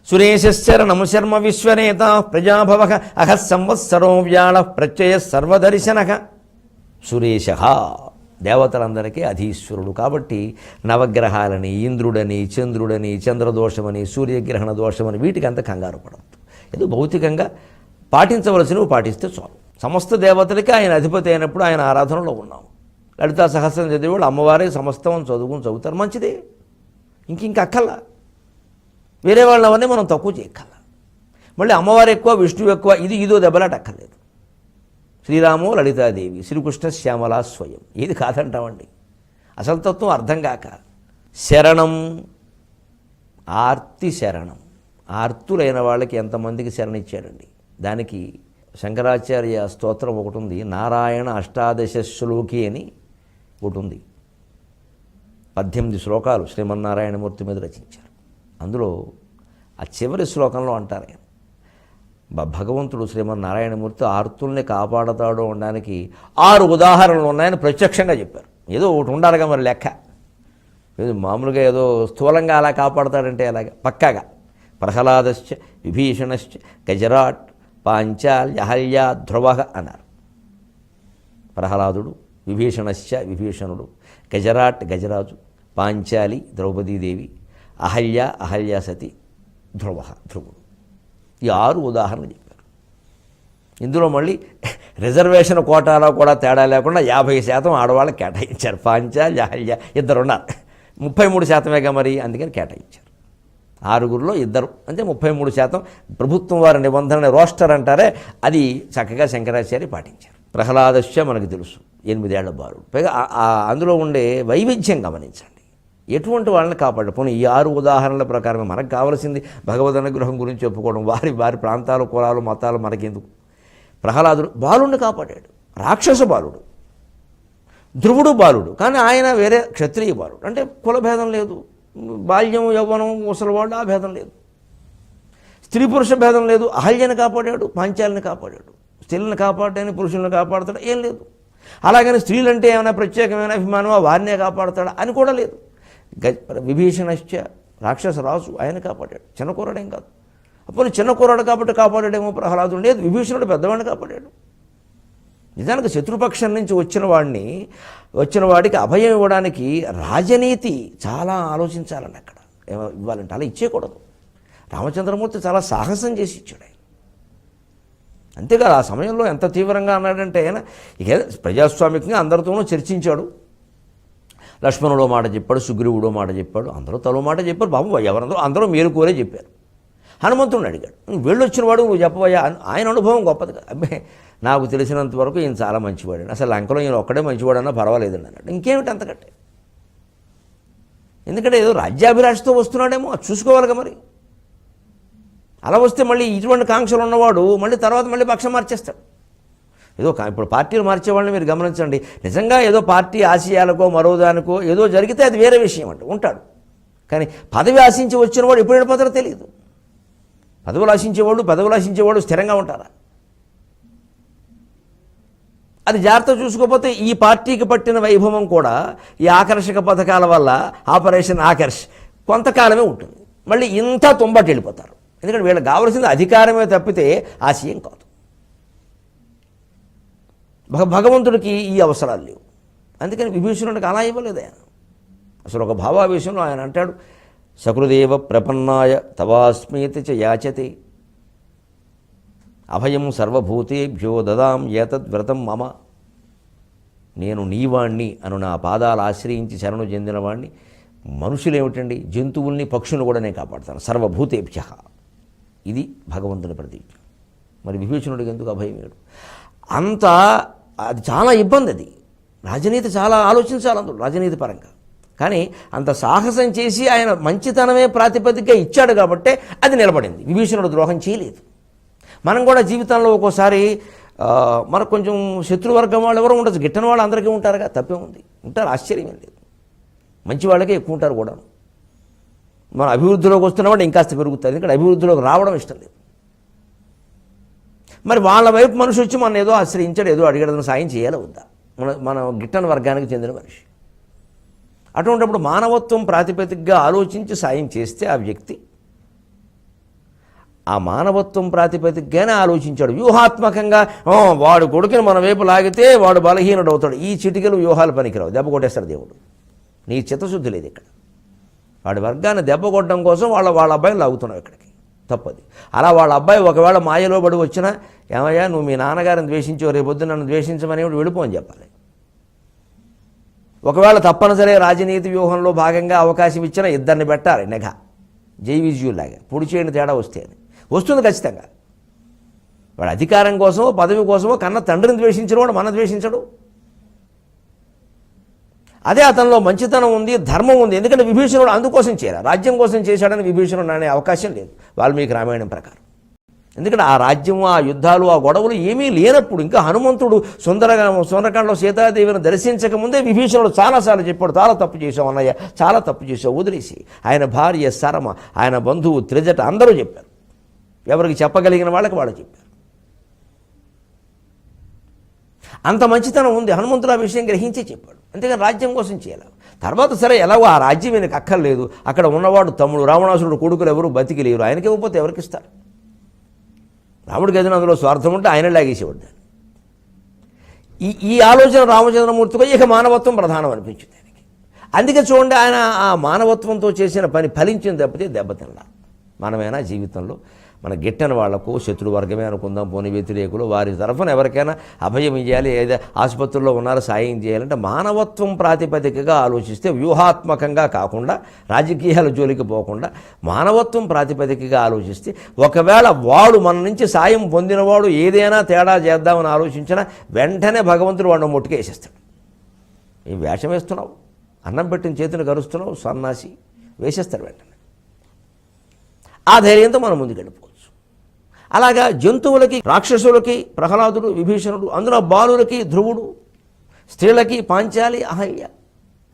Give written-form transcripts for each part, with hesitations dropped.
సురేశరణం శర్మ విశ్వనేత ప్రజాభవ అహ సంవత్సరో వ్యాళ ప్రత్యయ సర్వదర్శన. సురేశ దేవతలందరికీ అధీశ్వరుడు కాబట్టి నవగ్రహాలని, ఇంద్రుడని, చంద్రుడని, చంద్రదోషమని, సూర్యగ్రహణ దోషమని వీటికి అంత కంగారు పడవద్దు. ఏదో భౌతికంగా పాటించవలసినవి పాటిస్తే చాలు. సమస్త దేవతలకి ఆయన అధిపతి అయినప్పుడు ఆయన ఆరాధనలో ఉన్నాము. లలితా సహస్రం చదివేవాళ్ళు అమ్మవారే సమస్తం చదువుతారు, మంచిదే. ఇంక అక్కల్లా వేరే వాళ్ళవన్నీ మనం తక్కువ చేయక్కల. మళ్ళీ అమ్మవారు ఎక్కువ, విష్ణువు ఎక్కువ, ఇదో దెబ్బలాట అక్కర్లేదు. శ్రీరామో లలితాదేవి, శ్రీకృష్ణ శ్యామలా స్వయం, ఏది కాదంటామండి. అసలు తత్వం అర్థం కాక శరణం, ఆర్తి శరణం, ఆర్తులైన వాళ్ళకి ఎంతమందికి శరణిచ్చాడండి. దానికి శంకరాచార్య స్తోత్రం ఒకటి ఉంది, నారాయణ అష్టాదశ శ్లోకి అని ఒకటి ఉంది. 18 శ్లోకాలు శ్రీమన్నారాయణమూర్తి మీద రచించారు. అందులో ఆ చివరి శ్లోకంలో అంటారు ఆయన, భగవంతుడు శ్రీమన్నారాయణమూర్తి ఆర్తుల్ని కాపాడతాడు అనడానికి 6 ఉదాహరణలు ఉన్నాయని ప్రత్యక్షంగా చెప్పారు. ఏదో ఒకటి ఉండాలిగా మరి లెక్క. ఏదో మామూలుగా ఏదో స్థూలంగా అలా కాపాడతాడంటే అలాగే పక్కాగా. ప్రహ్లాదశ్చ విభీషణశ్చ గజరాట్ పాంచాల్య అహల్య ధ్రువ అన్నారు. ప్రహ్లాదుడు, విభీషణశ్చ విభీషణుడు, గజరాట్ గజరాజు, పాంచాలి ద్రౌపదీదేవి, అహల్య సతి, ధ్రువుడు. ఈ 6 ఉదాహరణలు చెప్పారు. ఇందులో మళ్ళీ రిజర్వేషన్ కోటాలో కూడా తేడా లేకుండా 50% ఆడవాళ్ళకి కేటాయించారు. పాంచాలి అహల్య ఇద్దరు ఉన్నారు, 33%గా మరి, అందుకని కేటాయించారు. 6గురిలో 2 అంటే 33%. ప్రభుత్వం వారి నిబంధన రోస్టర్ అంటారే, అది చక్కగా శంకరాచార్య పాటించారు. ప్రహ్లాదశ్చ మనకు తెలుసు, 8 ఏళ్ల బాలుడు. పైగా అందులో ఉండే వైవిధ్యం గమనించండి. ఎటువంటి వాళ్ళని కాపాడు. పోనీ ఈ 6 ఉదాహరణల ప్రకారమే మనకు కావాల్సింది భగవద్ అనుగ్రహం గురించి చెప్పుకోవడం. వారి ప్రాంతాలు, కులాలు, మతాలు మనకెందుకు. ప్రహ్లాదుడు బాలుడిని కాపాడాడు, రాక్షస బాలుడు. ధ్రువుడు బాలుడు, కానీ ఆయన వేరే క్షత్రియ బాలుడు. అంటే కులభేదం లేదు, బాల్యం, యవ్వనం, ముసలివాళ్ళు ఆ భేదం లేదు, స్త్రీ పురుష భేదం లేదు. అహల్యని కాపాడాడు, పాంచాలిని కాపాడాడు. స్త్రీలను కాపాడని పురుషులను కాపాడతాడు ఏం లేదు. అలాగని స్త్రీలంటే ఏమైనా ప్రత్యేకమైన అభిమానమా, వారినే కాపాడతాడా అని కూడా లేదు. విభీషణశ్చ రాక్షస రాజు, ఆయన కాపాడాడు, చిన్న కుర్రాడేం కాదు. అప్పుడు చిన్న కుర్రాడు కాబట్టి కాపాడాడేమో ప్రహ్లాదుడు, లేదు విభీషణుడు పెద్దవాడిని కాపాడాడు. నిజానికి శత్రుపక్షం నుంచి వచ్చిన వాడికి అభయం ఇవ్వడానికి రాజనీతి చాలా ఆలోచించాలండి. అక్కడ ఇవ్వాలంటే అలా ఇచ్చేయకూడదు. రామచంద్రమూర్తి చాలా సాహసం చేసి ఇచ్చాడు ఆయన. అంతేకాదు ఆ సమయంలో ఎంత తీవ్రంగా అన్నాడంటే ఆయన ఇక ప్రజాస్వామికంగా అందరితోనూ చర్చించాడు. లక్ష్మణుడో మాట చెప్పాడు, సుగ్రీవుడో మాట చెప్పాడు, అందరూ తలో మాట చెప్పారు. బాబు అందరూ మేలు కోరే చెప్పారు. హనుమంతుడిని అడిగాడు, నువ్వు వెళ్ళొచ్చిన వాడు నువ్వు చెప్పవయ్యా. ఆయన అనుభవం గొప్పది కదా. అబ్బాయి నాకు తెలిసినంత వరకు ఈయన చాలా మంచివాడు, అసలు లంకలో ఈయన ఒక్కడే మంచివాడన్నా పర్వాలేదండి అన్నాడు. ఇంకేమిటి అంతకంటే. ఎందుకంటే ఏదో రాజ్యాభిలాషతో వస్తున్నాడేమో, అది చూసుకోవాలిగా మరి. అలా వస్తే మళ్ళీ ఇటువంటి కాంక్షలు ఉన్నవాడు మళ్ళీ పక్షం మార్చేస్తాడు. ఏదో ఇప్పుడు పార్టీలు మార్చేవాళ్ళని మీరు గమనించండి. నిజంగా ఏదో పార్టీ ఆశయాలకో మరోదానికో ఏదో జరిగితే అది వేరే విషయం అంటే ఉంటాడు. కానీ పదవి ఆశించి వచ్చినవాడు ఎప్పుడు వెళ్ళిపోతారో తెలియదు. పదవులు ఆశించేవాడు స్థిరంగా ఉంటారా? అది జాగ్రత్త చూసుకోకపోతే ఈ పార్టీకి పట్టిన వైభవం కూడా ఈ ఆకర్షక పథకాల వల్ల, ఆపరేషన్ ఆకర్ష్ కొంతకాలమే ఉంటుంది. మళ్ళీ ఇంత తొంబటి వెళ్ళిపోతారు. ఎందుకంటే వీళ్ళకి కావాల్సింది అధికారమే తప్పితే ఆశయం కాదు. భగవంతుడికి ఈ అవసరాలు లేవు. అందుకని విభీషణుడికి అలా ఇవ్వలేదు ఆయన. అసలు ఒక భావావేశంలో ఆయన అంటాడు, సకృదేవ ప్రపన్నాయ తవాస్మీతి చ యాచతే అభయం సర్వభూతేభ్యో దదాం ఏతద్వ్రతం మమ. నేను నీవాణ్ణి అను నా పాదాలు ఆశ్రయించి శరణు చెందినవాణ్ణి. మనుషులేమిటండి, జంతువుల్ని, పక్షులను కూడా నేను కాపాడతాను. సర్వభూతేభ్య, ఇది భగవంతుని ప్రతిజ్ఞ. మరి విభీషణుడికి ఎందుకు అభయం ఇవ్వడు? అది చాలా ఇబ్బంది. అది రాజనీతి చాలా ఆలోచించాలి అందులో, రాజనీతి పరంగా. కానీ అంత సాహసం చేసి ఆయన మంచితనమే ప్రాతిపదికగా ఇచ్చాడు కాబట్టే అది నిలబడింది. విభీషణుడు ద్రోహం చేయలేదు. మనం కూడా జీవితంలో ఒక్కోసారి మనకు కొంచెం శత్రువర్గం వాళ్ళు ఎవరో ఉండొచ్చు, గిట్టని వాళ్ళు అందరికీ ఉంటారుగా, తప్పే ఉంది, ఉంటారు, ఆశ్చర్యం ఏం లేదు. మంచి వాళ్ళకే ఎక్కువ ఉంటారు కూడా. మన అభివృద్ధిలోకి వస్తున్నవాడు ఇంకాస్త పెరుగుతుంది, ఎందుకంటే అభివృద్ధిలోకి రావడం ఇష్టం లేదు. మరి వాళ్ళ వైపు మనిషి వచ్చి మనం ఏదో ఆశ్రయించాడు, ఏదో అడిగడదని సాయం చేయాలి వద్దా? మన గిట్టని వర్గానికి చెందిన మనిషి. అటువంటిప్పుడు మానవత్వం ప్రాతిపదికగా ఆలోచించి సాయం చేస్తే ఆ వ్యక్తి ఆ మానవత్వం ప్రాతిపదికగానే ఆలోచించాడు. వ్యూహాత్మకంగా వాడు కొడుకుని మన వైపు లాగితే వాడు బలహీనుడు అవుతాడు. ఈ చిటికలు వ్యూహాలు పనికిరావు, దెబ్బ కొట్టేస్తాడు దేవుడు. నీ చిత్తశుద్ధి లేదు ఇక్కడ. వాడి వర్గాన్ని దెబ్బ కొట్టడం కోసం వాళ్ళ అబ్బాయిని లాగుతున్నావు ఇక్కడికి, తప్పది. అలా వాళ్ళ అబ్బాయి ఒకవేళ మాయలో పడి వచ్చినా, ఏమయ్యా నువ్వు మీ నాన్నగారిని ద్వేషించావు, రేపొద్దు నన్ను ద్వేషించమని వెళ్ళిపోని చెప్పాలి. ఒకవేళ తప్పనిసరి రాజనీతి వ్యూహంలో భాగంగా అవకాశం ఇచ్చినా ఇద్దరిని పెట్టాలి నెగ, జైవిజ్యులాగా పొడి చేయని తేడా వస్తుంది ఖచ్చితంగా. వాడు అధికారం కోసమో పదవి కోసమో కన్న తండ్రిని ద్వేషించిన వాడు మన ద్వేషించడు. అదే అతనిలో మంచితనం ఉంది, ధర్మం ఉంది. ఎందుకంటే విభీషణుడు అందుకోసం చేయాలి, రాజ్యం కోసం చేశాడని విభీషణుడు అనే అవకాశం లేదు వాల్మీకి రామాయణం ప్రకారం. ఎందుకంటే ఆ రాజ్యం, ఆ యుద్ధాలు, ఆ గొడవలు ఏమీ లేనప్పుడు, ఇంకా హనుమంతుడు సుందరకాండలో సీతాదేవిని దర్శించకముందే విభీషణుడు చాలాసార్లు చెప్పాడు, చాలా తప్పు చేశావు అన్నయ్య, చాలా తప్పు చేశావు, వదిలేసి. ఆయన భార్య సరమ, ఆయన బంధువు త్రిజట అందరూ చెప్పారు. ఎవరికి చెప్పగలిగిన వాళ్ళకి వాళ్ళు చెప్పారు. అంత మంచితనం ఉంది. హనుమంతుడు ఆ విషయం గ్రహించి చెప్పాడు. అంతేగాని రాజ్యం కోసం చేయాలి. తర్వాత సరే ఎలాగో ఆ రాజ్యం ఈయనకు అక్కర్లేదు, అక్కడ ఉన్నవాడు తమ్ముడు రావణాసురుడు కొడుకులు ఎవరు బతికి లేరు, ఆయనకి ఇవ్వకపోతే ఎవరికి ఇస్తారు? రాముడికి ఏదైనా అందులో స్వార్థం ఉంటే ఆయన లాగేసేవాడు. ఈ ఆలోచన రామచంద్రమూర్తిగా ఇక మానవత్వం ప్రధానం అనిపించింది ఆయనకి. అందుకే చూడండి, ఆయన ఆ మానవత్వంతో చేసిన పని ఫలించింది తప్పితే దెబ్బతిన్నా. మనమైనా జీవితంలో మన గిట్టని వాళ్లకు, శత్రువర్గమే అనుకుందాం, పోని వ్యతిరేకులు, వారి తరఫున ఎవరికైనా అభయం ఇవ్వాలి, ఏదో ఆసుపత్రుల్లో ఉన్నారో సాయం చేయాలంటే మానవత్వం ప్రాతిపదికగా ఆలోచిస్తే, వ్యూహాత్మకంగా కాకుండా, రాజకీయాల జోలికి పోకుండా మానవత్వం ప్రాతిపదికగా ఆలోచిస్తే, ఒకవేళ వాడు మన నుంచి సాయం పొందినవాడు ఏదైనా తేడా చేద్దామని ఆలోచించినా వెంటనే భగవంతుడు వాడిని ముట్టుకేసేస్తాడు. ఈ వేషం వేస్తున్నావు, అన్నం పెట్టిన చేతిని కరుస్తున్నావు, సన్నాసి వేసేస్తాడు వెంటనే. ఆ ధైర్యంతో మనం ముందుకెళ్ళిపోవచ్చు. అలాగా జంతువులకి, రాక్షసులకి ప్రహ్లాదుడు, విభీషణుడు, అందులో బాలులకి ధ్రువుడు, స్త్రీలకి పాంచాలి, అహల్య.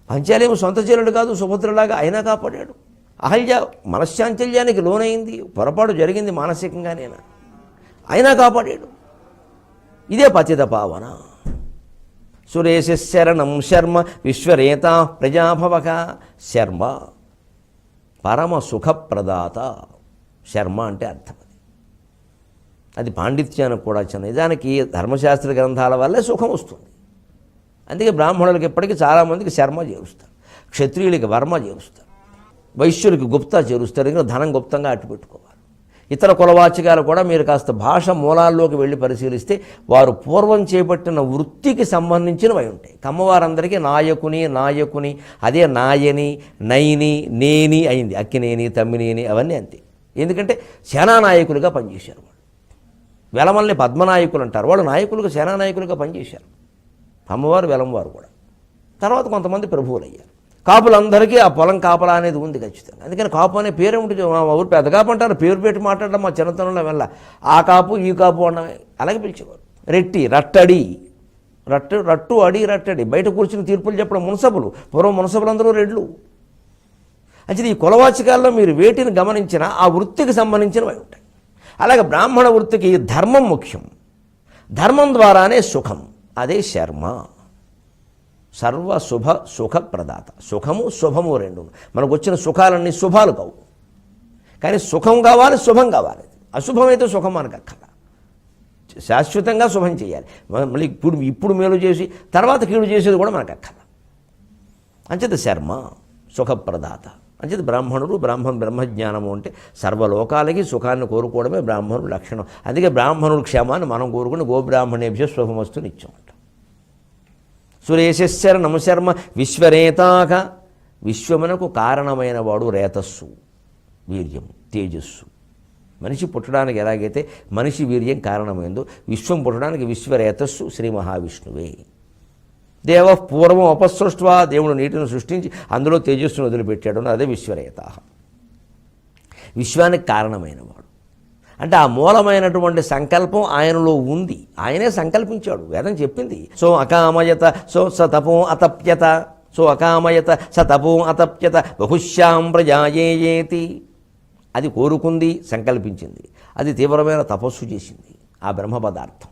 పాంచాలి ఏమో సొంత చెల్లెడు కాదు, సుభద్రలాగా అయినా కాపాడాడు. అహల్య మనశ్చాంచల్యానికి లోనైంది, పొరపాటు జరిగింది మానసికంగానేనా, అయినా కాపాడాడు. ఇదే పతిత పావన. సురేశరణం శర్మ విశ్వరేత ప్రజాభవక. శర్మ పరమ సుఖప్రదాత. శర్మ అంటే అర్థం అది పాండిత్యానికి కూడా చిన్న. నిజానికి ధర్మశాస్త్ర గ్రంథాల వల్లే సుఖం వస్తుంది. అందుకే బ్రాహ్మణులకి ఎప్పటికీ చాలామందికి శర్మ చేరుస్తారు, క్షత్రియులకి వర్మ చేరుస్తారు, వైశ్యులకి గుప్తా చేరుస్తారు. ఇంకా ధనం గుప్తంగా అట్టుపెట్టుకోవాలి. ఇతర కులవాచకాలు కూడా మీరు కాస్త భాష మూలాల్లోకి వెళ్ళి పరిశీలిస్తే వారు పూర్వం చేపట్టిన వృత్తికి సంబంధించినవి ఉంటాయి. కమ్మవారందరికీ నాయకుని అదే నాయని, నైని, నేని అయింది. అక్కినేని, తమ్మినేని అవన్నీ అంతే. ఎందుకంటే సేనానాయకులుగా పనిచేశారు వాళ్ళు. వెలమల్ని పద్మనాయకులు అంటారు, వాళ్ళు నాయకులుగా, సేనానాయకులుగా పనిచేశారు. అమ్మవారు వెలంవారు కూడా. తర్వాత కొంతమంది ప్రభువులు అయ్యారు. కాపులందరికీ ఆ పొలం కాపలా అనేది ఉంది ఖచ్చితంగా. అందుకని కాపు అనే పేరు ఉంటుంది. ఊరు పెద్ద కాపు అంటారు, పేరు పెట్టి మాట్లాడడం మా చిన్నతనంలో వెళ్ళ. ఆ కాపు ఈ కాపు అన్నమే అలాగే పిలిచేవారు. రెట్టి, రట్టడి, రట్టు అడి రట్టడి, బయట కూర్చుని తీర్పులు చెప్పడం మున్సబులు. పూర్వం మున్సబులందరూ రెడ్లు. అంటే ఈ కులవాచకాల్లో మీరు వేటిని గమనించినా ఆ వృత్తికి సంబంధించినవి ఉంటాయి. అలాగే బ్రాహ్మణ వృత్తికి ధర్మం ముఖ్యం. ధర్మం ద్వారానే సుఖం. అదే శర్మ. సర్వ శుభ సుఖప్రదాత. సుఖము శుభము రెండు. మనకు వచ్చిన సుఖాలన్నీ శుభాలు కావు, కానీ సుఖం కావాలి, శుభం కావాలి. అశుభమైతే సుఖం మనకు అక్కల. శాశ్వతంగా శుభం చేయాలి. మళ్ళీ ఇప్పుడు మేలు చేసి తర్వాత కీడు చేసేది కూడా మనకు అక్కల. అంచేత శర్మ సుఖప్రదాత. అంచేత బ్రాహ్మణుడు, బ్రహ్మజ్ఞానము అంటే సర్వలోకాలకి సుఖాన్ని కోరుకోవడమే బ్రాహ్మణుడు లక్షణం. అందుకే బ్రాహ్మణుడు క్షేమాన్ని మనం కోరుకుని గోబ్రాహ్మణేభ్య శుభమస్తు నిత్యం అంటాం. సురేశరణం శర్మ విశ్వరేతాక. విశ్వమునకు కారణమైన వాడు రేతస్సు, వీర్యం, తేజస్సు. మనిషి పుట్టడానికి ఎలాగైతే మనిషి వీర్యం కారణమైందో, విశ్వం పుట్టడానికి విశ్వరేతస్సు శ్రీ మహావిష్ణువే. దేవ పూర్వం అపసృష్ట్వా. దేవుడు నీటిని సృష్టించి అందులో తేజస్సును వదిలిపెట్టాడు. అదే విశ్వరేత. విశ్వానికి కారణమైన వాడు అంటే ఆ మూలమైనటువంటి సంకల్పం ఆయనలో ఉంది. ఆయనే సంకల్పించాడు. వేదం చెప్పింది. సో అకామయత సో సతపో అతప్యత. సో అకామయత సతపో అతప్యత బహుశ్యాం ప్రజాయేయేతి. అది కోరుకుంది, సంకల్పించింది. అది తీవ్రమైన తపస్సు చేసింది. ఆ బ్రహ్మ పదార్థం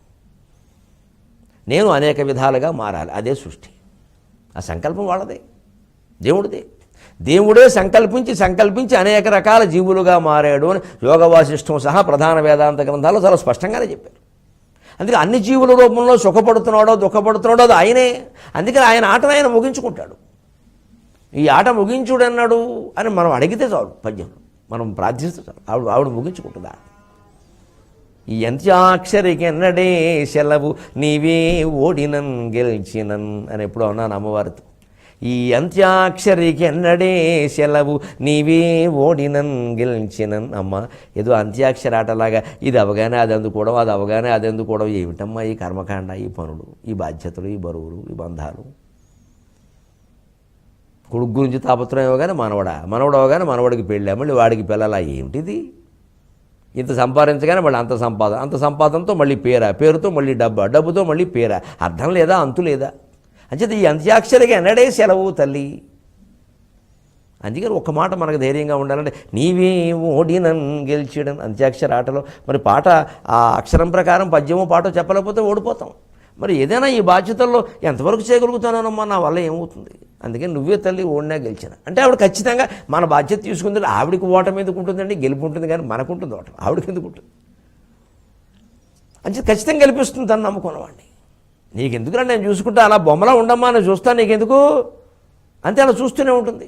నేను అనేక విధాలుగా మారాలి. అదే సృష్టి. ఆ సంకల్పం వాళ్ళదే, దేవుడిదే. దేవుడే సంకల్పించి అనేక రకాల జీవులుగా మారాడు అని యోగ వాసిష్టం సహా ప్రధాన వేదాంత గ్రంథాలు చాలా స్పష్టంగానే చెప్పారు. అందుకే అన్ని జీవుల రూపంలో సుఖపడుతున్నాడో దుఃఖపడుతున్నాడో అది ఆయనే. అందుకని ఆయన ఆటను ఆయన ముగించుకుంటాడు. ఈ ఆట ముగించుడన్నాడు అని మనం అడిగితే చాలు, పద్యంలో మనం ప్రార్థిస్తే చాలు, ఆవిడ ముగించుకుంటుందా. ఈ అంత్యాక్షరికెన్నడే సెలవు నీవే ఓడినన్ గెలిచినన్ అని ఎప్పుడో అన్నాను అమ్మవారితో. ఈ అంత్యాక్షరికెన్నడే సెలవు నీవే ఓడినన్ గెలిచినన్. అమ్మ ఏదో అంత్యాక్షరి ఆటలాగా ఇది అవగానే అది అందుకోవడం, అది అవగానే అది అందుకోవడం, ఏమిటమ్మా ఈ కర్మకాండ, ఈ పనులు, ఈ బాధ్యతలు, ఈ బరువులు, ఈ బంధాలు. కొడుకు గురించి తాపత్రం ఇవ్వగానే మనవడు అవగానే మనవడికి పెళ్ళా, మళ్ళీ వాడికి పిల్లలా, ఏమిటిది? ఇంత సంపాదించగానే మళ్ళీ అంత సంపాదనతో మళ్ళీ పేరుతో మళ్ళీ డబ్బుతో మళ్ళీ అర్థం లేదా, అంతు లేదా? అంచేత ఈ అంత్యాక్షరిగా ఎన్నడే సెలవు తల్లి. అందుకని ఒక్క మాట మనకు ధైర్యంగా ఉండాలంటే నీవే ఓడినన్ గెలిచిడన్. అంత్యాక్షర ఆటలో మరి పాట ఆ అక్షరం ప్రకారం పద్యమో పాటో చెప్పలేకపోతే ఓడిపోతాం. మరి ఏదైనా ఈ బాధ్యతల్లో ఎంతవరకు చేయగలుగుతానోనమ్మా, నా వల్ల ఏమవుతుంది? అందుకని నువ్వే తల్లి ఓడినా గెలిచిన అంటే ఆవిడ ఖచ్చితంగా మన బాధ్యత తీసుకుంది. ఆవిడికి ఓటమి ఎందుకు ఉంటుందండి, గెలుపు ఉంటుంది, కానీ మనకుంటుంది ఓటమి, ఆవిడకి ఎందుకు ఉంటుంది? అంటే ఖచ్చితంగా గెలిపిస్తుంది తను నమ్ముకున్నవాడిని. నీకెందుకురా, నేను చూసుకుంటా, అలా బొమ్మలా ఉండమ్మా, నేను చూస్తాను, నీకెందుకు అంతే, అలా చూస్తూనే ఉంటుంది.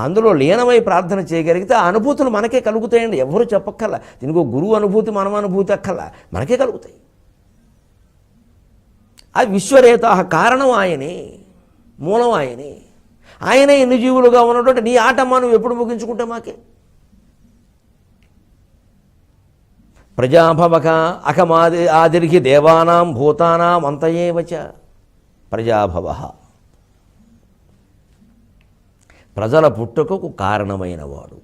అందులో లీనమై ప్రార్థన చేయగలిగితే ఆ అనుభూతులు మనకే కలుగుతాయండి. ఎవరు చెప్పక్కల్లా. దీనికి గురువు అనుభూతి, మనం అనుభూతి అక్కల్లా, మనకే కలుగుతాయి. ఆ విశ్వరేత కారణం ఆయనే, మూలం ఆయనే ఎన్ని జీవులుగా ఉన్నటువంటి నీ ఆటమ్మా నువ్వు ఎప్పుడు ముగించుకుంటే మాకే. ప్రజాభవక అకమాది ఆదిర్హి దేవానాం భూతానాం అంతయేవచ. ప్రజాభవ ప్రజల పుట్టుకకు కారణమైనవాడు,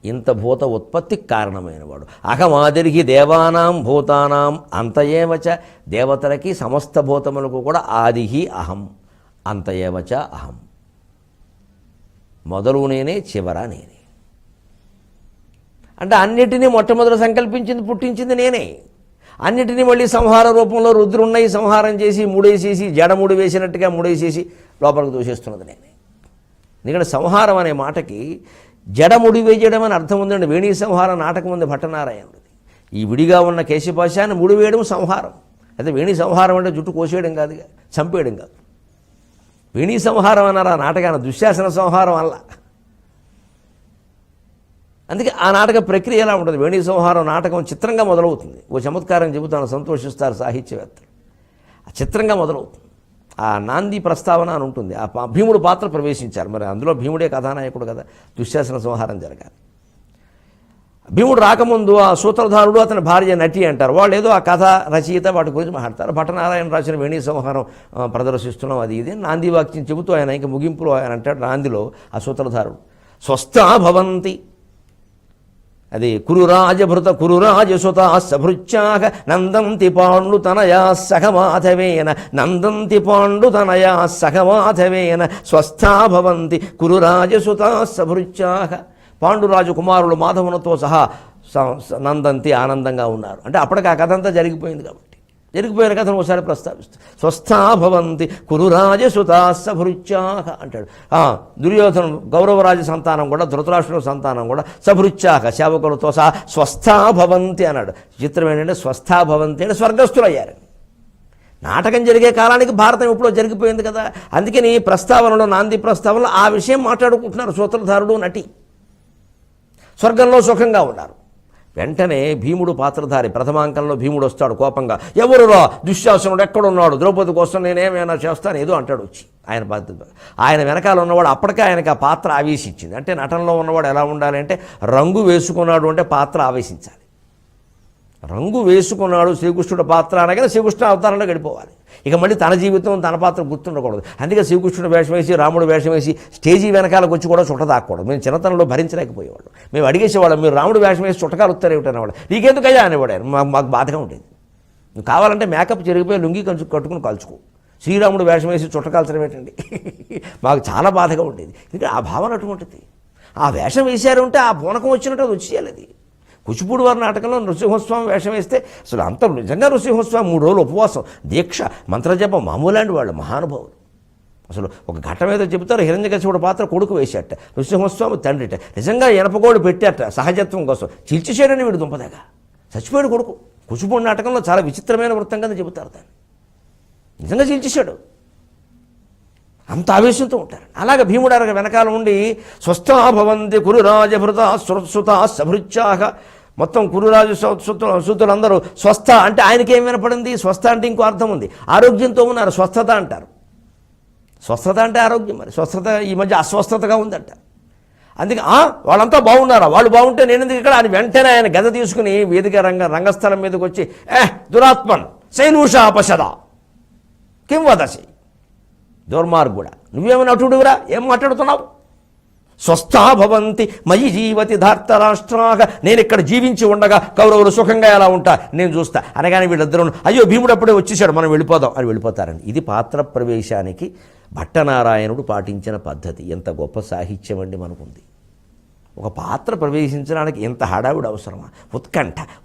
ఇంత భూత ఉత్పత్తికి కారణమైనవాడు. అహమాదిర్హి దేవానాం భూతానాం అంతయేవచ. దేవతలకి సమస్త భూతములకు కూడా ఆదిహి అహం, అంతయేవచ అహం. మొదలు నేనే, చివర నేనే. అంటే అన్నిటినీ మొట్టమొదట సంకల్పించింది, పుట్టించింది నేనే. అన్నిటినీ మళ్ళీ సంహార రూపంలో రుద్రున్నయి సంహారం చేసి ముడేసేసి, జడముడి వేసినట్టుగా ముడేసేసి లోపలికి దూషిస్తున్నది నేనే. ఎందుకంటే సంహారం అనే మాటకి జడముడి వేయడం అని అర్థం ఉందండి. వేణీ సంహార నాటకం ఉంది భట్టనారాయణుడిది. ఈ విడిగా ఉన్న కేశపాశాన్ని ముడివేయడం సంహారం. అయితే వేణీ సంహారం అంటే జుట్టు కోసేయడం కాదు, చంపేయడం కాదు. వేణీ సంహారం అన్నారు ఆ నాటకాన్ని, దుశ్శాసన సంహారం అల్ల. అందుకే ఆ నాటక ప్రక్రియ ఎలా ఉంటుంది? వేణీ సంహారం నాటకం చిత్రంగా మొదలవుతుంది. ఓ చమత్కారం చెబుతాను, సంతోషిస్తారు సాహిత్యవేత్తలు. చిత్రంగా మొదలవుతుంది. ఆ నాంది ప్రస్తావన అని ఉంటుంది. ఆ భీముడు పాత్ర ప్రవేశించారు. మరి అందులో భీముడే కథానాయకుడు కదా, దుశ్శాసన సంహారం జరగాలి. భీముడు రాకముందు ఆ సూత్రధారుడు, అతని భార్య నటి అంటారు. వాళ్ళు ఏదో ఆ కథ రచయిత వాటి గురించి మాట్లాడతారు. భట్టనారాయణ రాసిన వేణీ సంహారం ప్రదర్శిస్తున్నాం, అది ఇది నాంది వాక్యం చెబుతూ ఆయన ఇంకా ముగింపులో ఆయన అంటాడు, నాందిలో ఆ సూత్రధారుడు స్వస్థా భవంతి, అది కురురాజభృత కురురాజసుతా సభృత్యాక నందంతి పాండు తనయా సఖమాధవేన, నందంతి పాండు తనయా సఖమాధవేన స్వస్థా భవంతి కురురాజసుతా సభృత్యాక. పాండురాజు కుమారులు మాధవునితో సహా నందంతి ఆనందంగా ఉన్నారు. అంటే అప్పటికి ఆ కథ అంతా జరిగిపోయింది కాబట్టి, జరిగిపోయిన కథను ఒకసారి ప్రస్తావిస్తుంది. స్వస్థా భవంతి కురురాజసుతా సభృత్యాక అంటాడు. దుర్యోధను గౌరవరాజు సంతానం కూడా, ధృతరాష్ట్రుల సంతానం కూడా సభృత్యాక సేవకులతో సహా స్వస్థా భవంతి అన్నాడు. చిత్రం ఏంటంటే స్వస్థా భవంతి అంటే స్వర్గస్థులయ్యారని. నాటకం జరిగే కాలానికి భారతం ఎప్పుడో జరిగిపోయింది కదా. అందుకని ప్రస్తావనలో, నాంది ప్రస్తావనలో ఆ విషయం మాట్లాడుకుంటున్నారు సూత్రధారుడు నటి. స్వర్గంలో సుఖంగా ఉన్నారు. వెంటనే భీముడు పాత్రధారి, ప్రథమాంకంలో భీముడు వస్తాడు కోపంగా. ఎవరురా దుశ్శాసనుడు, ఎక్కడున్నాడు, ద్రౌపది కోసం నేనేమైనా చేస్తాను ఏదో అంటాడు వచ్చి. ఆయన బాధ్యత, ఆయన వెనకాల ఉన్నవాడు అప్పటికే ఆయనకి ఆ పాత్ర ఆవేశించింది. అంటే నటనలో ఉన్నవాడు ఎలా ఉండాలి అంటే, రంగు వేసుకున్నాడు అంటే పాత్ర ఆవేశించాలి. రంగు వేసుకున్నాడు శ్రీకృష్ణుడు పాత్ర అనగానే శ్రీకృష్ణ అవతారంలో గడిపోవాలి. ఇక మళ్ళీ తన జీవితం తన పాత్ర గుర్తుండకూడదు. అందుకే శ్రీకృష్ణుడు వేషం వేసి, రాముడు వేషం వేసి స్టేజీ వెనకాలకు వచ్చి కూడా చుట్టదాక్కూడదు. మేము చిన్నతనంలో భరించలేకపోయేవాడు. మేము అడిగేసేవాళ్ళం, మీరు రాముడు వేషం వేసి చుట్టకాలు వస్తారేమిటి అనేవాడు. నీకెందుకయ్యా అనేవాడు. మాకు బాధగా ఉండేది. నువ్వు కావాలంటే మేకప్ జరిగిపోయి లుంగి కట్టుకుని కలుచుకో, శ్రీరాముడు వేషం వేసి చుట్టకాల్చడం ఏంటండి, మాకు చాలా బాధగా ఉండేది. ఎందుకంటే ఆ భావన అటువంటిది. ఆ వేషం వేశారు అంటే ఆ పూనకం వచ్చినట్టు అది వచ్చేయాలి. కూచిపూడి వారి నాటకంలో నృసింహస్వామి వేషం వేస్తే అసలు అంత నిజంగా నృసింహస్వామి 3 రోజులు ఉపవాసం, దీక్ష, మంత్రజపం, మామూలాంటి వాళ్ళు మహానుభావులు. అసలు ఒక ఘట్టం ఏదో చెబుతారు, హిరణ్యకశిపుడు పాత్ర కొడుకు వేశాట, నృసింహస్వామి తండ్రిట, నిజంగా ఎనపగోడు పెట్టాట సహజత్వం కోసం, చిల్చిచేయడని వీడు దుంపదాగా చచ్చిపోయాడు కొడుకు. కుచిపూడి నాటకంలో చాలా విచిత్రమైన వృత్తం కింద చెబుతారు దాన్ని. నిజంగా చీల్చేశాడు, అంత ఆవేశంతో ఉంటారు. అలాగే భీముడు అరగ వెనకాల ఉండి స్వస్థా భవంతి కురురాజభృత సుత సభృత్యాహ, మొత్తం కురురాజు సూతులందరూ స్వస్థ అంటే ఆయనకేం వినపడింది, స్వస్థ అంటే ఇంకో అర్థం ఉంది, ఆరోగ్యంతో ఉన్నారు, స్వస్థత అంటారు. స్వస్థత అంటే ఆరోగ్యం, మరి స్వస్థత ఈ మధ్య అస్వస్థతగా ఉందంట. అందుకే వాళ్ళంతా బాగున్నారా, వాళ్ళు బాగుంటే నేను ఎందుకు ఇక్కడ అని వెంటనే ఆయన గద తీసుకుని వేదిక రంగస్థలం మీదకి వచ్చి దురాత్మన్ సైనూషాపశద కిం వదసి, దుర్మార్గుడా నువ్వేమో నటుడురా, ఏం మాట్లాడుతున్నావు, స్వస్థా భవంతి మయి జీవతి ధార్తరాష్ట్రాగా, నేను ఇక్కడ జీవించి ఉండగా కౌరవులు సుఖంగా ఎలా ఉంటా నేను చూస్తా అనగానే వీళ్ళిద్దరూ అయ్యో భీముడు అప్పుడే వచ్చేసాడు మనం వెళ్ళిపోదాం అని వెళ్ళిపోతారండి. ఇది పాత్ర ప్రవేశానికి భట్టనారాయణుడు పాటించిన పద్ధతి. ఎంత గొప్ప సాహిత్యం అండి మనకుంది. ఒక పాత్ర ప్రవేశించడానికి ఎంత హడావుడు అవసరమా,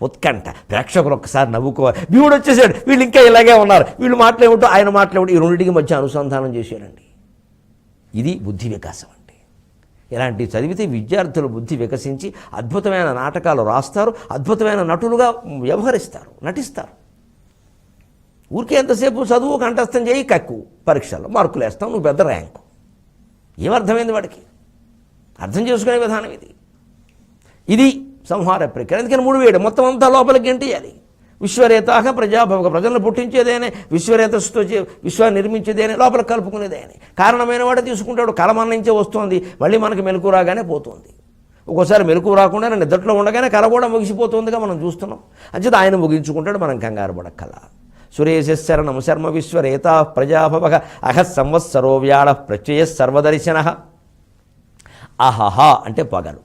ఉత్కంఠ ప్రేక్షకులు ఒక్కసారి నవ్వుకోవాలి, భీముడు వచ్చేసాడు వీళ్ళు ఇంకా ఇలాగే ఉన్నారు, వీళ్ళు మాట్లాడేమిటో ఆయన మాట్లాడేమిటో, ఈ రెండింటికి మధ్య అనుసంధానం చేశారండి. ఇది బుద్ధి వికాసం అంటే. ఇలాంటి చదివితే విద్యార్థుల బుద్ధి వికసించి అద్భుతమైన నాటకాలు రాస్తారు, అద్భుతమైన నటులుగా వ్యవహరిస్తారు, నటిస్తారు. ఊరికే ఎంతసేపు చదువు కంఠస్థం చేయి కక్కు, పరీక్షల్లో మార్కులు వేస్తాం, నువ్వు పెద్ద ర్యాంకు, ఏమర్థమైంది వాడికి? అర్థం చేసుకునే విధానం ఇది. ఇది సంహార ప్రక్రియ. అందుకని 3 వేయడం మొత్తం అంతా లోపలికి గెంటేయాలి. విశ్వరేతాక ప్రజాభవక, ప్రజలను పుట్టించేదేనే, విశ్వరేతస్తో విశ్వాన్ని నిర్మించేదేనే, లోపల కలుపుకునేదేనే. కారణమైన వాడే తీసుకుంటాడు. కలమన నుంచే వస్తుంది, మళ్ళీ మనకి మెలకు రాగానే పోతుంది. ఒక్కోసారి మెలకు రాకుండా నిద్రలో ఉండగానే కల కూడా ముగిసిపోతుందిగా మనం చూస్తున్నాం. అంచేత ఆయన ముగించుకుంటాడు, మనం కంగారు పడక్కల. సురేశరణం శర్మ విశ్వరేతా ప్రజాభవక అహ సంవత్సరో వ్యాళ ప్రత్యయ సర్వదర్శన. అహహ అంటే పగలు,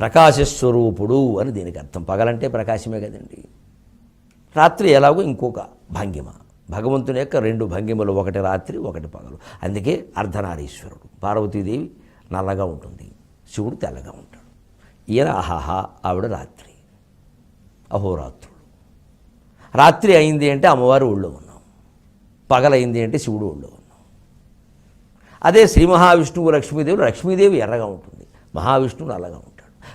ప్రకాశస్వరూపుడు అని దీనికి అర్థం. పగలంటే ప్రకాశమే కదండి. రాత్రి ఎలాగో ఇంకొక భంగిమ, భగవంతుని యొక్క 2 భంగిమలు, ఒకటి రాత్రి ఒకటి పగలు. అందుకే అర్ధనారీశ్వరుడు. పార్వతీదేవి నల్లగా ఉంటుంది, శివుడు తెల్లగా ఉంటాడు. ఈయన అహహ, ఆవిడ రాత్రి, అహోరాత్రుడు. రాత్రి అయింది అంటే అమ్మవారు ఊళ్ళో ఉన్నాం, పగలైంది అంటే శివుడు ఊళ్ళో ఉన్నాం. అదే శ్రీ మహావిష్ణువు లక్ష్మీదేవి ఎర్రగా ఉంటుంది, మహావిష్ణువు నల్లగా ఉంటాడు.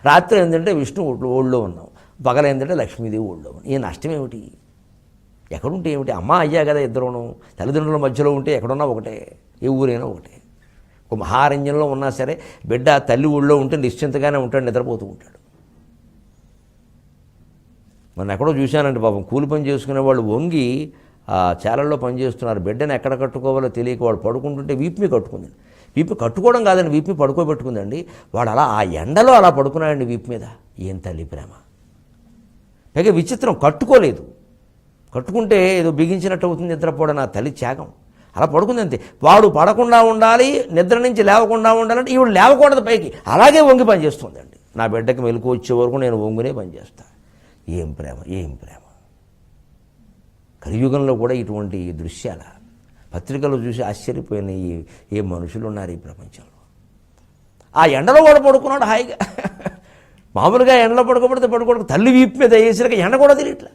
రాత్రి ఏంటంటే విష్ణువు ఊళ్ళో ఉన్నాం, పగలైందంటే లక్ష్మీదేవి ఊళ్ళో ఉన్నాం. ఈ నష్టం ఏమిటి? ఎక్కడుంటే ఏమిటి? అమ్మ అయ్యా కదా ఇద్దరును, తల్లిదండ్రుల మధ్యలో ఉంటే ఎక్కడున్నా ఒకటే, ఏ ఊరైనా ఒకటే. ఒక మహారణ్యంలో ఉన్నా సరే బిడ్డ తల్లి ఊళ్ళో ఉంటే నిశ్చింతగానే ఉంటాడు, నిద్రపోతూ ఉంటాడు. మనం ఎక్కడో చూశానంటే పాపం కూలి పని చేసుకునే వాళ్ళు వంగి ఆ చాలల్లో పనిచేస్తున్నారు, బిడ్డను ఎక్కడ కట్టుకోవాలో తెలియక వాడు పడుకుంటుంటే వీపు కట్టుకుంది. వీపు కట్టుకోవడం కాదండి, వీపు పడుకోబెట్టుకుందండి. వాడు అలా ఆ ఎండలో అలా పడుకున్నాడండి వీపు మీద. ఏం తల్లి ప్రేమ! పైగా విచిత్రం, కట్టుకోలేదు. కట్టుకుంటే ఏదో బిగించినట్టు అవుతుంది నిద్రపోవడం, నా తల్లి త్యాగం. అలా పడుకుంది అంతే. వాడు పడకుండా ఉండాలి, నిద్ర నుంచి లేవకుండా ఉండాలంటే ఈవిడ లేవకూడదు పైకి, అలాగే వంగి పనిచేస్తుందండి. నా బిడ్డకి మెలకు వచ్చే వరకు నేను వంగునే పనిచేస్తాను. ఏం ప్రేమ, ఏం ప్రేమ! కలియుగంలో కూడా ఇటువంటి దృశ్యాల పత్రికలు చూసి ఆశ్చర్యపోయిన ఏ మనుషులు ఉన్నారు ఈ ప్రపంచంలో. ఆ ఎండలో కూడా పడుకున్నాడు హాయిగా. మామూలుగా ఎండలో పడుకోబడితే తల్లి వీపు మీద వేసినాక ఎండ కూడా తెలియట్లే.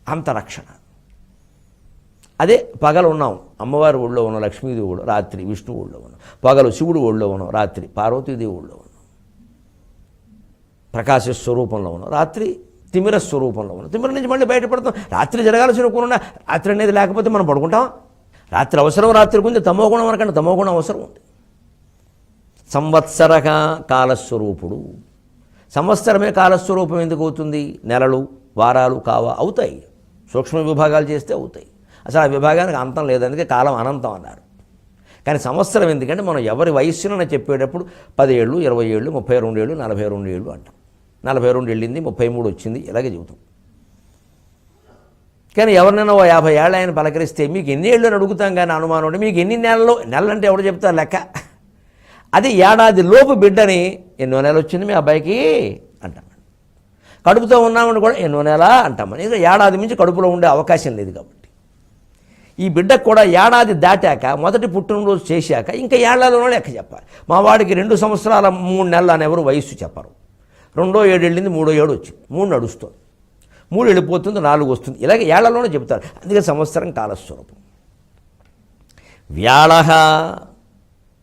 అంత రక్షణ. అదే పగలు ఉన్నాం అమ్మవారి ఊళ్ళో ఉన్నాం, లక్ష్మీదేవి ఊళ్ళో, రాత్రి విష్ణువు ఊళ్ళో ఉన్నాం. పగలు శివుడు ఊళ్ళో ఉన్నాం, రాత్రి పార్వతీదేవి ఊళ్ళో ఉన్నాం. ప్రకాశ స్వరూపంలో ఉన్నాం, రాత్రి తిమిర స్వరూపంలో ఉన్నాం. తిమిర నుంచి మళ్ళీ బయటపడతాం. రాత్రి జరగాల్సిన కూడా రాత్రి అనేది లేకపోతే మనం పడుకుంటాం. రాత్రి అవసరం, రాత్రికి ఉంది. తమోగుణం అనకంటే తమోగుణం అవసరం ఉంది. సంవత్సరక కాలస్వరూపుడు. సంవత్సరమే కాలస్వరూపం ఎందుకు అవుతుంది? నెలలు వారాలు కావా? అవుతాయి. సూక్ష్మ విభాగాలు చేస్తే అవుతాయి. అసలు ఆ విభాగానికి అంతం లేదు, అందుకే కాలం అనంతం అన్నారు. కానీ సంవత్సరం ఎందుకంటే మనం ఎవరి వయస్సునని చెప్పేటప్పుడు 10 ఏళ్ళు, 20 ఏళ్ళు, 32 ఏళ్ళు, 42 ఏళ్ళు అంటాం. 42 వెళ్ళింది, 33 వచ్చింది, ఇలాగే చెబుతాం. కానీ ఎవరినైనా 50 ఏళ్ళు ఆయన పలకరిస్తే మీకు ఎన్ని ఏళ్ళు అని అడుగుతాం. కానీ అనుమానం ఉంటే మీకు ఎన్ని నెలలు, నెలలంటే ఎవరు చెప్తారు లెక్క. అది ఏడాది లోపు బిడ్డని ఎన్నో నెలలు వచ్చింది మీ అబ్బాయికి అంటాం. కడుపుతో ఉన్నామని కూడా ఎన్నో నెల అంటామని. ఏడాది మించి కడుపులో ఉండే అవకాశం లేదు కాబట్టి ఈ బిడ్డకు కూడా ఏడాది దాటాక, మొదటి పుట్టినరోజు చేశాక ఇంకా ఏళ్లలోనే లెక్క చెప్పాలి. మా వాడికి 2 సంవత్సరాల 3 నెలలు అని ఎవరు వయస్సు చెప్పరు. 2వ ఏడు వెళ్ళింది, 3వ ఏడు వచ్చింది, 3 నడుస్తుంది, 3 వెళ్ళిపోతుంది, 4 వస్తుంది, ఇలాగే ఏళ్లలోనే చెప్తారు. అందుకే సంవత్సరం కాలస్వరూపం. వ్యాళ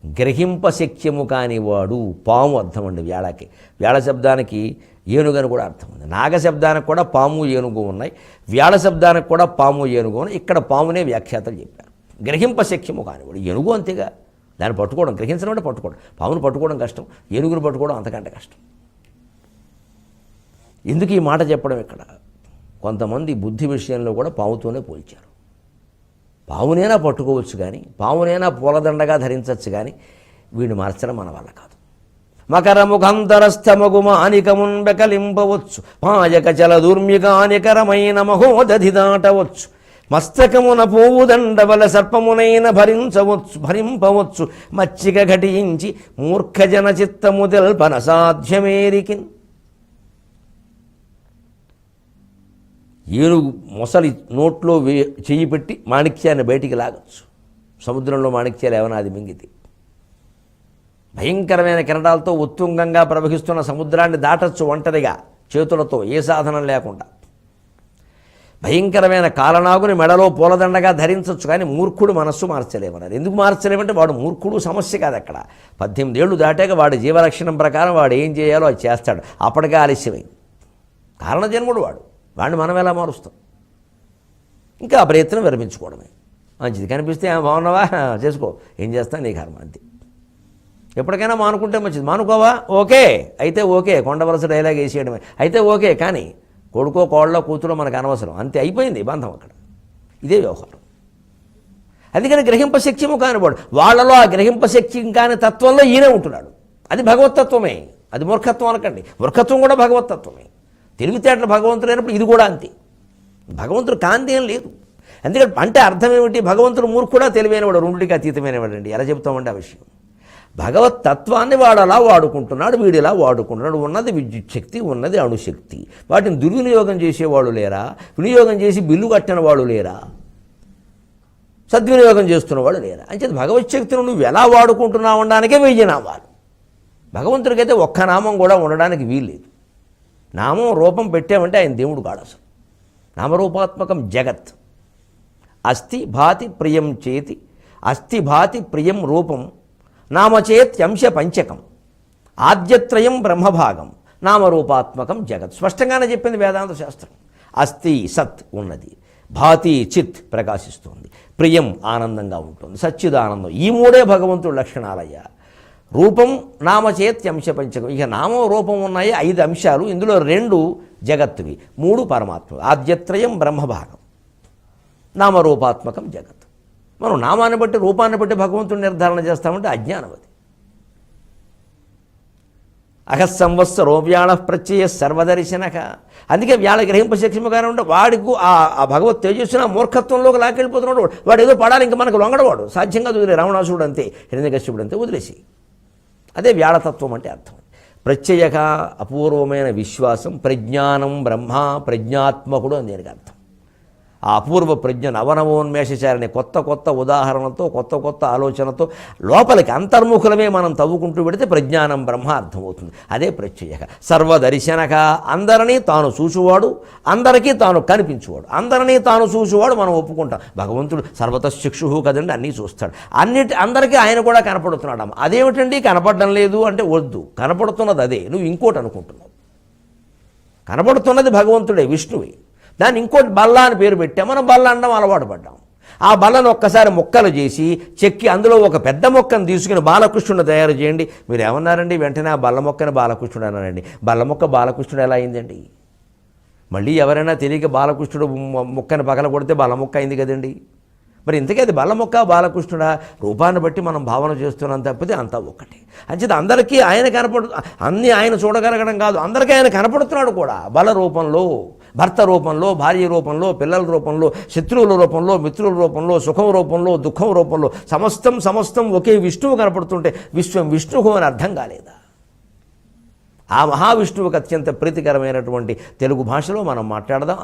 గ్రహింపశక్యము కానివాడు. పాము అర్థం అండి వ్యాళకి. వ్యాళ శబ్దానికి ఏనుగని కూడా అర్థం ఉంది. నాగ శబ్దానికి కూడా పాము ఏనుగు ఉన్నాయి, వ్యాళ శబ్దానికి కూడా పాము ఏనుగు ఉన్నాయి. ఇక్కడ పామునే వ్యాఖ్యాతలు చెప్పారు. గ్రహింపశక్యము కానివాడు. ఏనుగు అంతేగా, దాన్ని పట్టుకోవడం, గ్రహించడం అంటే పట్టుకోవడం. పామును పట్టుకోవడం కష్టం, ఏనుగును పట్టుకోవడం అంతకంటే కష్టం. ఎందుకు ఈ మాట చెప్పడం? ఇక్కడ కొంతమంది బుద్ధి విషయంలో కూడా పాముతోనే పోల్చారు. పావునైనా పట్టుకోవచ్చు కానీ, పావునైనా పూలదండగా ధరించవచ్చు కానీ వీడిని మార్చడం మన వల్ల కాదు. మకరముఖంతరస్థమగు మానికమున్ బెకలింపవచ్చు, మాయక చల దుర్మికానికరమైన మహోదధి దాటవచ్చు, మస్తకమున పోవుదండవల సర్పమునైన భరింపవచ్చు, మచ్చిక ఘటించి మూర్ఖజన చిత్తము తెల్పన సాధ్యమేరికిన్. ఏనుగు మొసలి నోట్లో చెయ్యి పెట్టి మాణిక్యాన్ని బయటికి లాగచ్చు. సముద్రంలో మాణిక్యాలు ఏమైనా అది మింగితే భయంకరమైన కిరణాలతో ఉత్తుంగంగా ప్రవహిస్తున్న సముద్రాన్ని దాటచ్చు ఒంటరిగా చేతులతో, ఏ సాధనం లేకుండా. భయంకరమైన కాలనాగుని మెడలో పూలదండగా ధరించవచ్చు, కానీ మూర్ఖుడు మనస్సు మార్చలేమన్నారు. ఎందుకు మార్చలేమంటే వాడు మూర్ఖుడు సమస్య కాదు. అక్కడ 18 ఏళ్ళు దాటాక వాడి జీవలక్షణం ప్రకారం వాడు ఏం చేయాలో అది చేస్తాడు. అప్పటికే ఆలస్యమైంది. కారణజన్ముడు వాడిని మనం ఎలా మారుస్తాం? ఇంకా ఆ ప్రయత్నం విరమించుకోవడమే మంచిది. కనిపిస్తే బాగున్నావా చేసుకో, ఏం చేస్తా నీ కర్మ అంతే. ఎప్పటికైనా మానుకుంటే మంచిది. మానుకోవా ఓకే అయితే ఓకే, కొండవలస డైలాగ్ వేసేయడమే అయితే ఓకే, కానీ కొడుకో కోళ్ళ కూతురో మనకు అనవసరం, అంతే, అయిపోయింది బంధం అక్కడ. ఇదే వ్యవహారం. అందుకని గ్రహింపశక్యము కానివాడు, వాళ్ళలో ఆ గ్రహింపశక్యం కాని తత్వంలో ఈయనే ఉంటున్నాడు. అది భగవత్తత్వమే, అది మూర్ఖత్వం అనకండి. మూర్ఖత్వం కూడా భగవత్తత్వమే. తెలివితేటలు భగవంతుడు అయినప్పుడు ఇది కూడా అంతే. భగవంతుడు కాంతి ఏం లేదు. ఎందుకంటే అంటే అర్థం ఏమిటి? భగవంతుడు మూర్ఖుడా తెలివైనవాడు, రెండుకి అతీతమైనవాడు అండి. ఎలా చెబుతామంటే ఆ విషయం, భగవత్ తత్వాన్ని వాడు అలా వాడుకుంటున్నాడు, వీడిలా వాడుకుంటున్నాడు. ఉన్నది విద్యుత్ శక్తి, ఉన్నది అణుశక్తి. వాటిని దుర్వినియోగం చేసేవాళ్ళు లేరా? వినియోగం చేసి బిల్లు కట్టిన వాళ్ళు లేరా? సద్వినియోగం చేస్తున్నవాళ్ళు లేరా? అంచేది భగవత్ శక్తిని నువ్వు ఎలా వాడుకుంటున్నావు అనడానికే 1000 నామాలు. భగవంతుడికైతే ఒక్క నామం కూడా ఉండడానికి వీల్లేదు. నామం రూపం పెట్టామంటే ఆయన దేవుడు కాడు అసలు. నామరూపాత్మకం జగత్. అస్థి భాతి ప్రియం చేతి, అస్థి భాతి ప్రియం రూపం, నామచేత్యంశ పంచకం, ఆద్యత్రయం బ్రహ్మభాగం, నామరూపాత్మకం జగత్. స్పష్టంగానే చెప్పింది వేదాంత శాస్త్రం. అస్థి సత్ ఉన్నది, భాతి చిత్ ప్రకాశిస్తుంది, ప్రియం ఆనందంగా ఉంటుంది, సచ్చిదానందం. ఈ 3 భగవంతుడి లక్షణాలయ్యా. రూపం నామచేత్యంశ పంచకం. ఇక నామం రూపం ఉన్నాయి 5 అంశాలు. ఇందులో 2 జగత్తువి, 3 పరమాత్మ. ఆద్యత్రయం బ్రహ్మభాగం, నామరూపాత్మకం జగత్. మనం నామాన్ని బట్టి రూపాన్ని బట్టి భగవంతుడిని నిర్ధారణ చేస్తామంటే అజ్ఞానం అది. అహస్సంవత్సరో వ్యాళ ప్రత్యయ సర్వదర్శనక. అందుకే వ్యాళ గ్రహింపశక్తిగానే ఉంటే వాడికి ఆ భగవత్ తేజస్సున మూర్ఖత్వంలోకి లాక్కెళ్ళిపోతున్నాడు. వాడు ఏదో పడాలి, ఇంకా మనకు లొంగడవాడు. సాధ్యంగా వదిలే. రావణాసుడు అంతే, హిరణ్యకశ్యపుడు అంతే, వదిలేసి. అదే వ్యాళతత్వం అంటే అర్థం. ప్రత్యయక అపూర్వమైన విశ్వాసం, ప్రజ్ఞానం బ్రహ్మ, ప్రజ్ఞాత్మకుడు అని దీనికి అర్థం. ఆ అపూర్వ ప్రజ్ఞ నవనవోన్మేషచారిని కొత్త కొత్త ఉదాహరణతో, కొత్త కొత్త ఆలోచనతో లోపలికి అంతర్ముఖులమే మనం తవ్వుకుంటూ పెడితే ప్రజ్ఞానం బ్రహ్మ అర్థమవుతుంది. అదే ప్రత్యయక. సర్వదర్శనక, అందరినీ తాను చూసువాడు, అందరికీ తాను కనిపించువాడు. అందరినీ తాను చూసువాడు మనం ఒప్పుకుంటాం. భగవంతుడు సర్వతశ్చక్షు కదండి, అన్నీ చూస్తాడు. అందరికీ ఆయన కూడా కనపడుతున్నాడు. అదేమిటండి కనపడడం లేదు అంటే వద్దు, కనపడుతున్నది అదే, నువ్వు ఇంకోటి అనుకుంటున్నావు. కనపడుతున్నది భగవంతుడే, విష్ణువే. దాన్ని ఇంకోటి బల్ల అని పేరు పెట్టాం. మనం బల్ల అనడం అలవాటు పడ్డాం. ఆ బల్లను ఒక్కసారి ముక్కలు చేసి చెక్కి అందులో ఒక పెద్ద మొక్కను తీసుకుని బాలకృష్ణుని తయారు చేయండి. మీరు ఏమన్నారండి? వెంటనే ఆ బల్ల మొక్కని బాలకృష్ణుడు అన్నారండి. బల్ల మొక్క బాలకృష్ణుడు ఎలా అయిందండి? మళ్ళీ ఎవరైనా తెలియక బాలకృష్ణుడు మొక్కని పగల కొడితే బల్ల మొక్క అయింది కదండి. మరి ఇంతకీ అది బల్ల మొక్క బాలకృష్ణుడా? రూపాన్ని బట్టి మనం భావన చేస్తున్నాం తప్పితే అంతా ఒక్కటే. అంచేది అందరికీ ఆయన అన్నీ ఆయన చూడగలగడం కాదు, అందరికీ ఆయన కనపడుతున్నాడు కూడా. బల రూపంలో, భర్త రూపంలో, భార్య రూపంలో, పిల్లల రూపంలో, శత్రువుల రూపంలో, మిత్రుల రూపంలో, సుఖం రూపంలో, దుఃఖం రూపంలో, సమస్తం ఒకే విష్ణువు కనపడుతుంటే విశ్వం విష్ణువు అని అర్థం కాలేదా? ఆ మహావిష్ణువుకి అత్యంత ప్రీతికరమైనటువంటి తెలుగు భాషలో మనం మాట్లాడదాం.